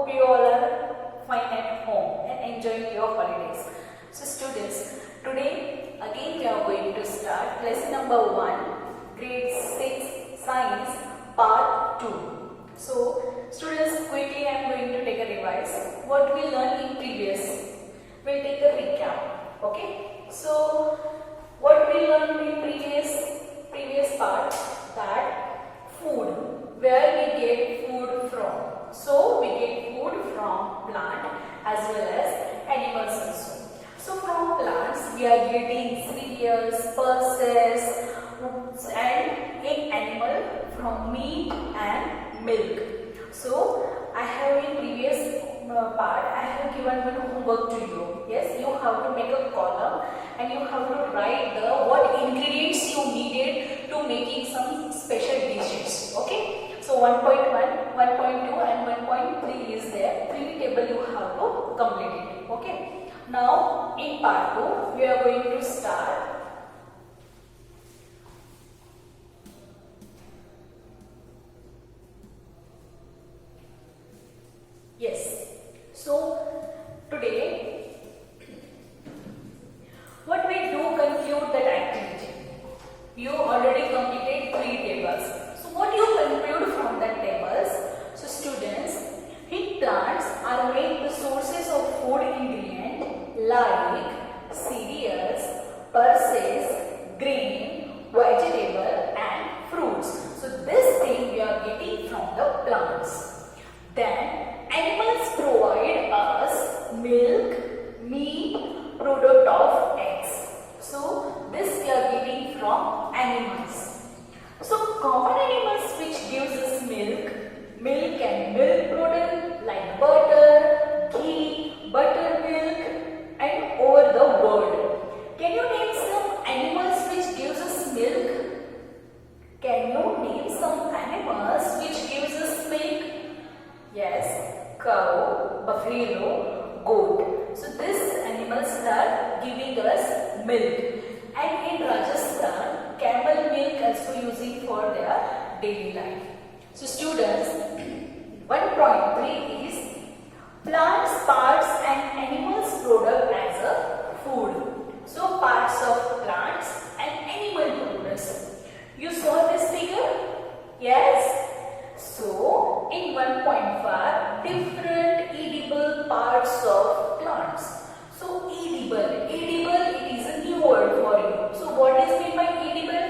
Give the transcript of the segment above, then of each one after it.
hope you all are fine at home and enjoying your holidays. So students, today again we are going to start lesson number 1, grade 6 science part 2. So students, quickly I am going to take a revise what we learned in previous. We'll take a recap. Okay, so what we learned in previous part, that food, where we get food from. So we get food from plant as well as animals also. So from plants we are getting cereals, pulses, and in animal from meat and milk. So I have in previous part I have given one homework to you. Yes, you have to make a column and you have to write the what ingredients you needed to making some special dishes. Okay. So 1.1, 1.2 and 1.3 is there. 3 table you have to complete it. Okay. Now in part 2 we are going to start. Yes. So today what we do conclude that activity. You already completed 3 tables. So what you conclude from that tables? So students, in plants are made the sources of food ingredient like cereals, pulses, grain, vegetable and fruits. So this thing we are getting from the plants. Then animals provide us milk, meat, product of eggs. So this we are getting from animals. So common animals which gives us milk and milk product like butter, ghee, buttermilk and over the world. Can you name some animals which gives us milk? Can you name some animals which gives us milk? Yes, cow, buffalo, goat. So these animals are giving us milk. And in Rajasthan, camel milk also using for their daily life. So students, 1.3 is plants, parts and animals product as a food. So parts of plants and animal products. You saw this figure? Yes. So in 1.5, different edible parts of plants. So edible it is a new word for you. So what is meant by edible?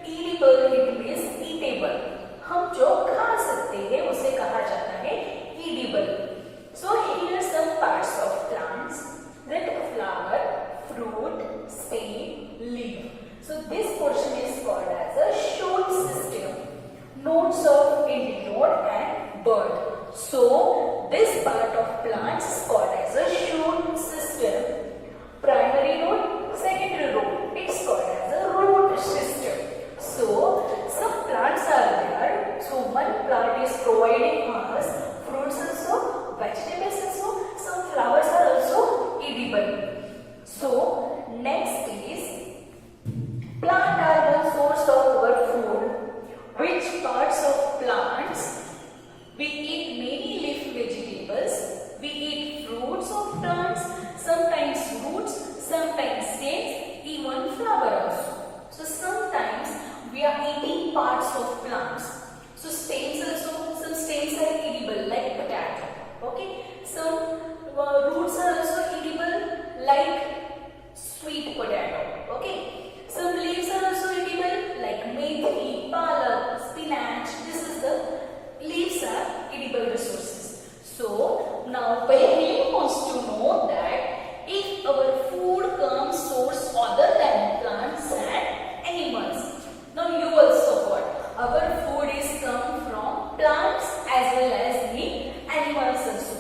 Edible it means eatable. हम जो खा सकते हैं उसे कहा जाता है edible. So here are some parts of plants, that flower, fruit, stem, leaf. So this portion is called as a shoot system. Nodes of antinode and bud. So this part of plants is called as a shoot system. Primary root, secondary root. It's called as a root system. So some plants are there. So one plant is providing us fruits also, vegetables also. Some flowers are also edible. So next is plant are the source of our food. Which parts of plants? We eat many leaf vegetables, we eat fruits of plants, sometimes roots, sometimes stems, even flower also. So sometimes we are eating parts of plants. So stems also, some stems are edible like potato. Okay, some roots are also edible like sweet potato. Okay, some leaves are also edible like methi, palak, spinach. This is the leaves are edible resources. So now Paheli wants to know that if our food comes source other than plants and animals. Now you also what? Our food is come from plants as well as the animals also.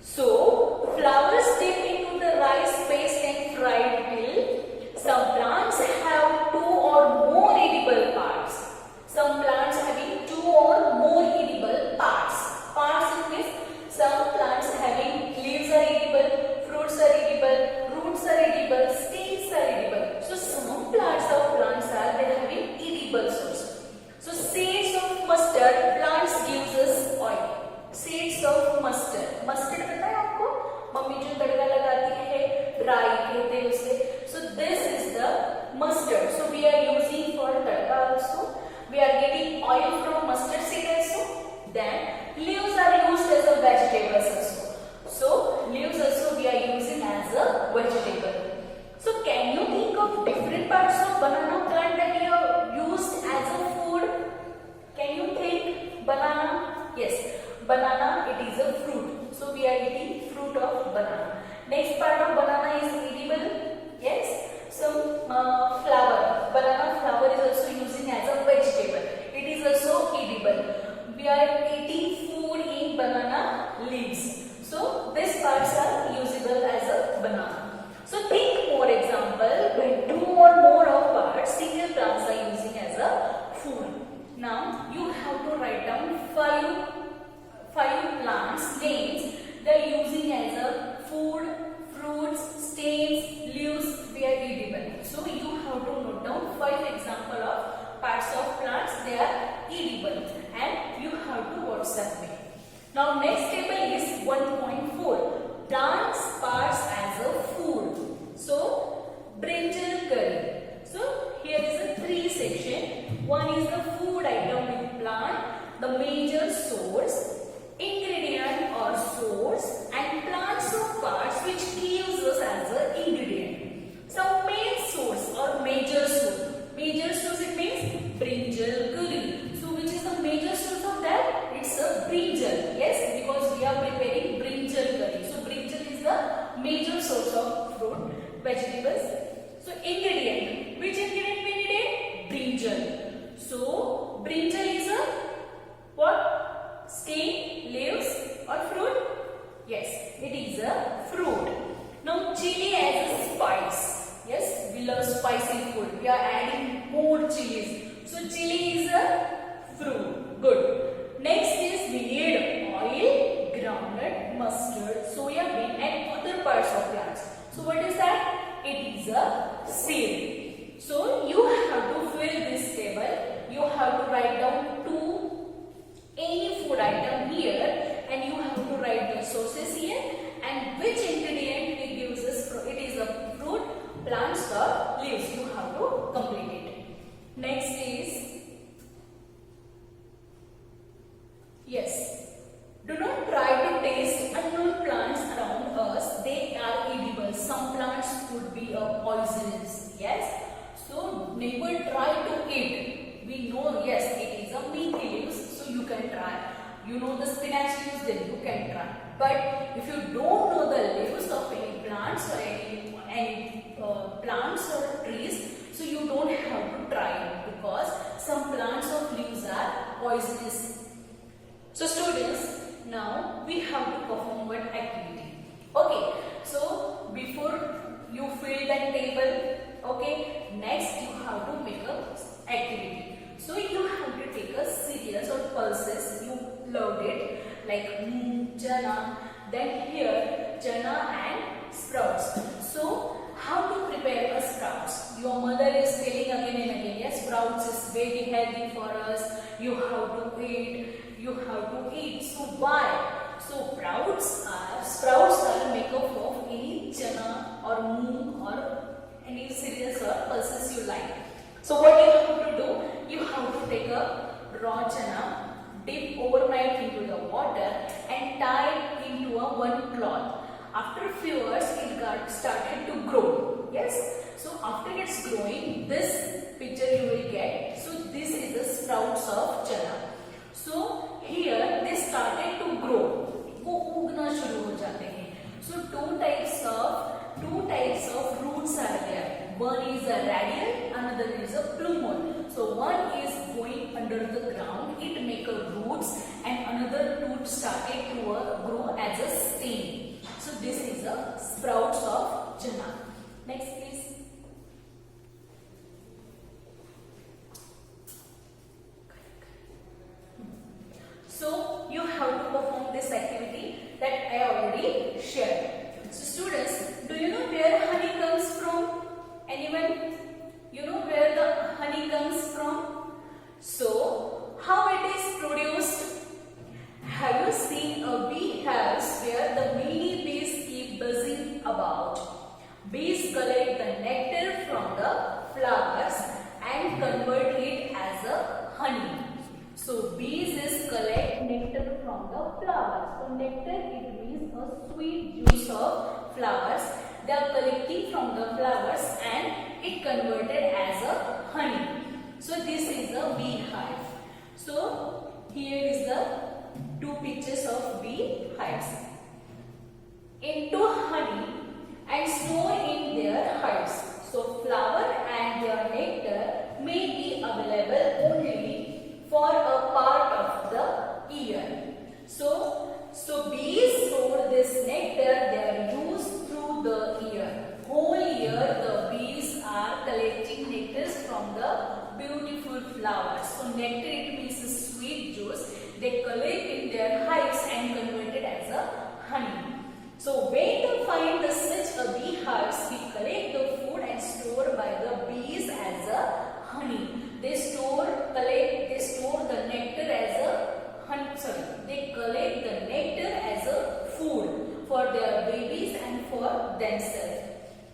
So flowers dip into the rice paste and fried till. Some plants have 2 or more edible parts. Some plants having 2 or more edible parts. Parts means some plants having leaves are edible, fruits are edible, roots are edible, stems are edible. So some plants are they having edible source. So seeds of mustard plants gives us oil. states of mustard. Mustard पता है आपको? Mummy जो तड़का लगाती है, dry कहते हैं उसे. So this is the mustard. So we are using for tadka also. We are getting oil from mustard seed also. Then leaves are used as a vegetables also. So leaves also we are using as a vegetable. So can you think of different parts of banana plant that we have used as a food? Can you think? Banana? Yes, banana it is a fruit. So we are eating fruit of banana. Next part of banana is edible. Yes. Some flower. Banana flower is also using as a vegetable. It is also edible. We are eating food in banana leaves. So these parts are usable as a banana. So think more example when two or more of parts single plants are using as a food. Now you have to write down five plants names they are using as a food, fruits, stems, leaves, they are edible. So you have to note down 5 example of parts of plants they are edible and you have to WhatsApp me. Now next table is 1.4 plants parts as a food. So brinjal curry. So here is a 3 section. One is the food item with plant, the major source, ingredient or source, and plants of parts which gives us as an ingredient. Some main source or major source. Major source it means brinjal curry. So which is the major source of that? It's a brinjal. Yes, because we are preparing brinjal curry. So brinjal is the major source of fruit, vegetables. So ingredient. Which ingredient we needed? Brinjal. So brinjal is a what? Stem, leaves or fruit? Yes, it is a fruit. Now chili as a spice. Yes, we love spicy food. We are adding more chilies. So chili is a fruit. Good. Next is we need oil, groundnut, mustard, soya bean and other parts of plants. So what is that? It is a seed. So you have to fill this table. You have to write down any food item here and you have to write the sources here and which ingredient it gives us. It is a fruit, plants or leaves. You have to complete it. Next is yes. Do not try to taste unknown plants around us. They are edible. Some plants could be poisonous. Yes. So never try to eat. We know yes it is a meaty leaves. So you can try. You know the spinach leaves, then you can try. But if you don't know the leaves of any plants or any plants or trees, so you don't have to try it because some plants of leaves are poisonous. So students, now we have to perform one activity. Okay, so before you fill that table, okay, next you have to make a activity. So you have to take a cereals or pulses you loved it like chana, then here chana and sprouts. So how to prepare a sprouts? Your mother is telling again and again, yes, sprouts is very healthy for us. You have to eat. You have to eat. So why? So sprouts are made up of any chana or moong or any cereals or pulses you like. So what you have to do? You have to take a raw chana, dip overnight into the water and tie it into a one cloth. After a few hours, it got started to grow. Yes. So after it's growing, this picture you will get. So this is the sprouts of chana. So here they started to grow. वो उगना शुरू हो जाते हैं. So two types of roots are there. One is a radial, another is a plumule. So one is going under the ground, it make a roots, and another root started to grow as a stem. So this is a sprouts of chana. Next please. So you have to perform this activity that I already shared. So students, do you know where honey comes from? Anyone? You know where the honey comes from? So how it is produced? Have you seen a bees is collect nectar from the flowers. So nectar, it means a sweet juice of flowers. They are collecting from the flowers and it converted as a honey. So this is a bee hive. So here is the two pictures of bee hives. Into honey and store in their hives. So flower and their nectar may be available only for a part of the year. So bees store this nectar, they are used through the year. Whole year the bees are collecting nectars from the beautiful flowers. So nectar, it means a sweet juice. They collect in their hives and convert it as a honey. So when to find such a bee hives, we collect the food and store by the bees as a honey. They store the nectar as a honey. They collect the nectar as a food for their babies and for themselves.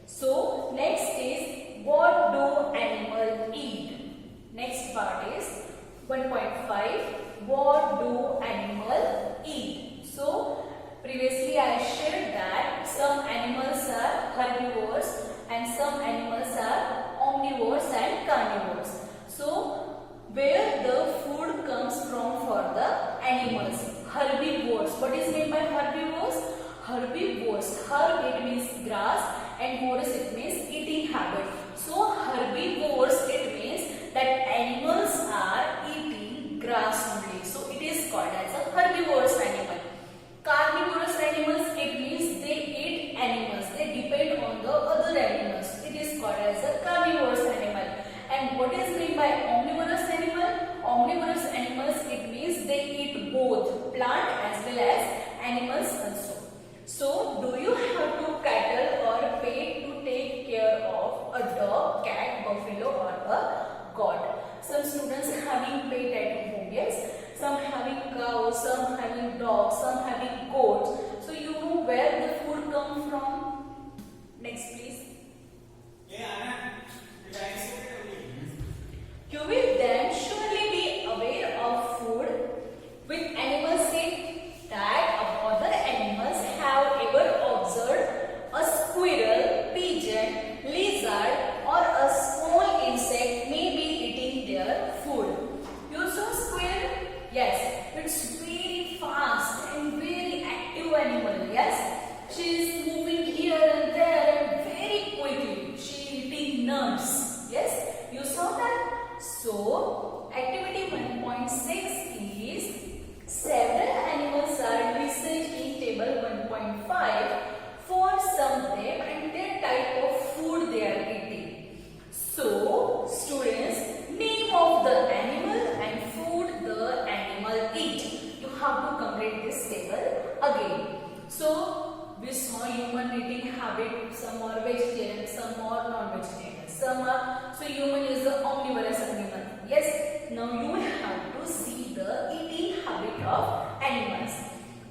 So next is, what do animals eat? Next part is 1.5. What do animals eat? So previously I shared that some animals are herbivores and some animals are omnivores and carnivores. So where the food comes from for the animals? Herbivores. What is meant by herbivores? Herbivores. Herb, it means grass, and horse, it means eating habit. So herbivores, it means that animals are eating grass only. So it is called as a herbivorous animal. Carnivorous animals, it means they eat animals. They depend on the other animals. It is called as a carnivorous animal. And what is meant by omnivorous animal? Omnivorous animals, it means they eat both plant as well as animals also. So do you have to cattle or pet to take care of a dog, cat, buffalo or a goat? Some students having pet at home, yes. Some having cows, some having dogs, some having goats. So you know where the food comes from? Next please. You will then surely be aware of food with animals say that other animals have ever observed a squirrel, pigeon, lizard or a small insect may be eating their food. You saw squirrel? Yes, it's very fast and very active animal. Yes, she is moving here and there and very quickly. She is eating nuts. Yes, you saw that? So, activity 1.6 is several animals are listed in table 1.5 for some of them and their type of food they are eating. So, students, name of the animal and food the animal eat. You have to complete this table again. So, we saw human eating habit. Some are vegetarian, some are non-vegetarian. Some are, so human is the omnivorous animal. Yes, now you have to see the eating habit of animals.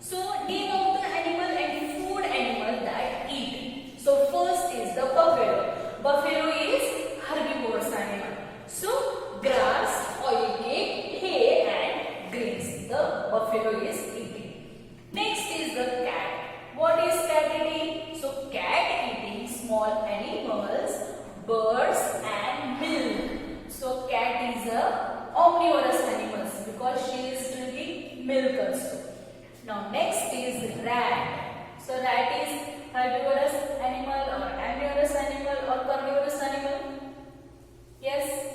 So, name of the animal and food animal that eat. So, first is the buffalo. Buffalo is herbivorous animal. So, grass, oilcake, hay and grains. The buffalo is eating. Next is the cat. What is cat eating? So, cat eating small animals, birds and milk. So, cat is a omnivorous animal because she is drinking milk also. Now, next is rat. So, rat is herbivorous animal or omnivorous animal or carnivorous animal? Yes?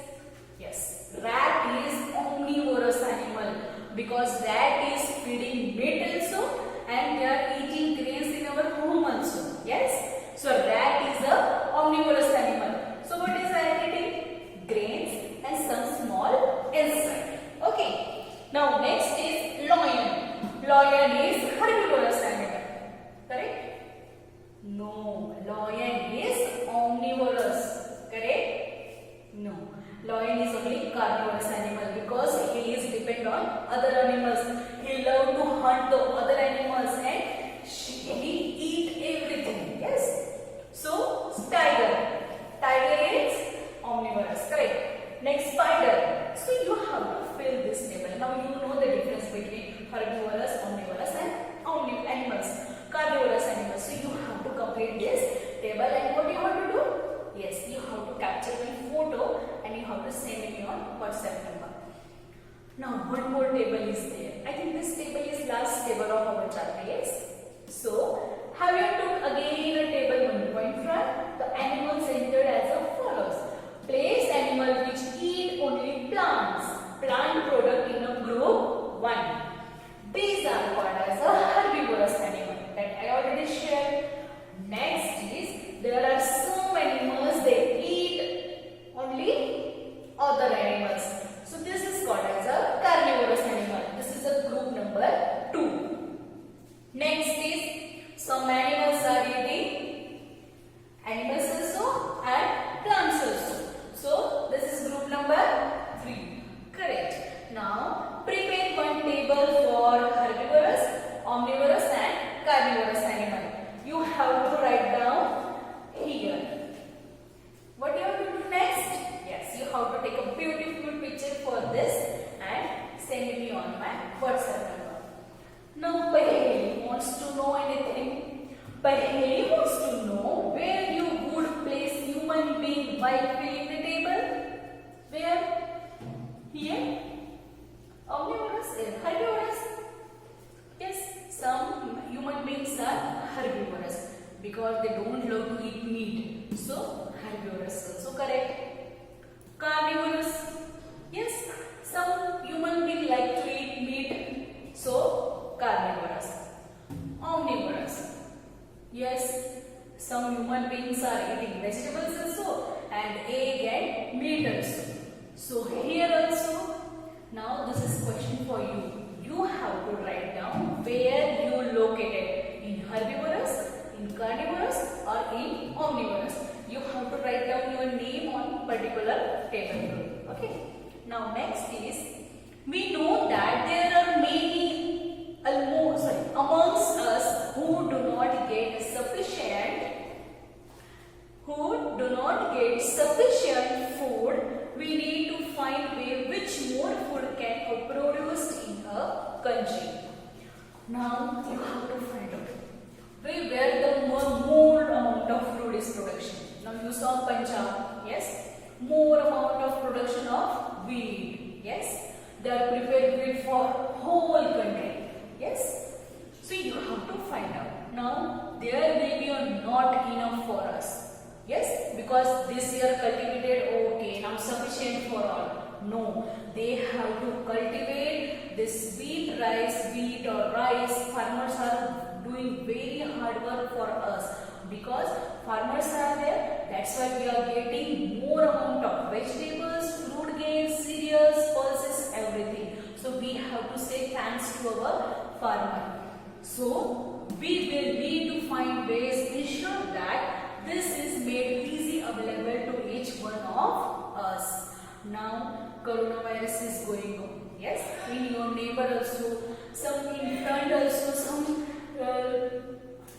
Yes. Rat is omnivorous animal because rat is feeding meat also and they are eating grains in our home also. Yes? So, rat is a omnivorous animal. So, what is rat eating? Grains and some small insect. Okay. Now, next is lion. Lion is herbivorous animal. Correct? No. Lion is omnivorous. Correct? No. Lion is only carnivorous animal because he is depend on other animals. He love to hunt the other animals and he eat everything. Yes? So, tiger. Tiger is omnivorous. Correct? Next, spider. So, you have to fill this table. Now, you know the of our chapter, yes? So, have you took again a table 1.5? The animals entered as follows. Place animal which eat only plants. Plant product in a group 1. These are called as a herbivorous animal that I already shared. Next is there are some animals they eat only other animals. So this is called as a carnivorous animal. This is a group number 2. Next is some animals are eating animals also and plants also. So this is group number 3. Correct. Now prepare one table for herbivorous, omnivorous and carnivorous animal. You have to write down here. What you have to do next? Yes, you have to take a beautiful picture for this and send it me on my WhatsApp number. Now Paheli wants to know anything. Paheli wants to know where you would place human being while filling the table. Where? Here? Omnivorous? Herbivorous? Yes, some human beings are herbivorous because they don't love to eat meat. So, herbivorous also correct. Carnivorous? Yes, some human beings like to eat meat. So, carnivorous. Omnivorous? Yes, some human beings are eating vegetables also and egg and meat also. So, here also, now this is question for you. You have to write down where you located, in herbivorous, in carnivorous or in omnivorous. You have to write down your name on particular table group. Okay. Now next is, we know that there are many amongst us who do not get sufficient food. We need to find way which more food can be produced in a country. Now you have to find out where the more amount of food is production. Now you saw Punjab, yes, more amount of production of wheat, yes, they are prepared wheat for whole country, yes. So you have to find out. Now there will be not enough for us, yes, because this year cultivated okay, now sufficient for all. No, they have to cultivate this wheat or rice. Farmers are doing very hard work for us because farmers are there. That's why we are getting more amount of vegetables, fruit grains, cereals, pulses, everything. So we have to say thanks to our farmer. So we will need to find ways to ensure that this is made easy available to each one of us. Now coronavirus is going on, yes, in your neighbor also, some in front also,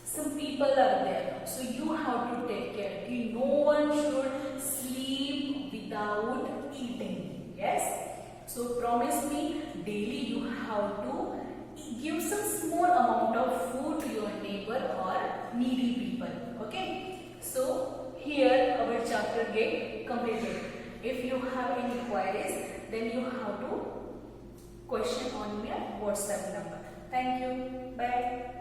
some people are there. So you have to take care. No one should sleep without eating, yes. So promise me, daily you have to give some small amount of food to your neighbor or needy people, okay. So here our chapter get completed. If you have any queries, then you have to question on your WhatsApp number. Thank you. Bye.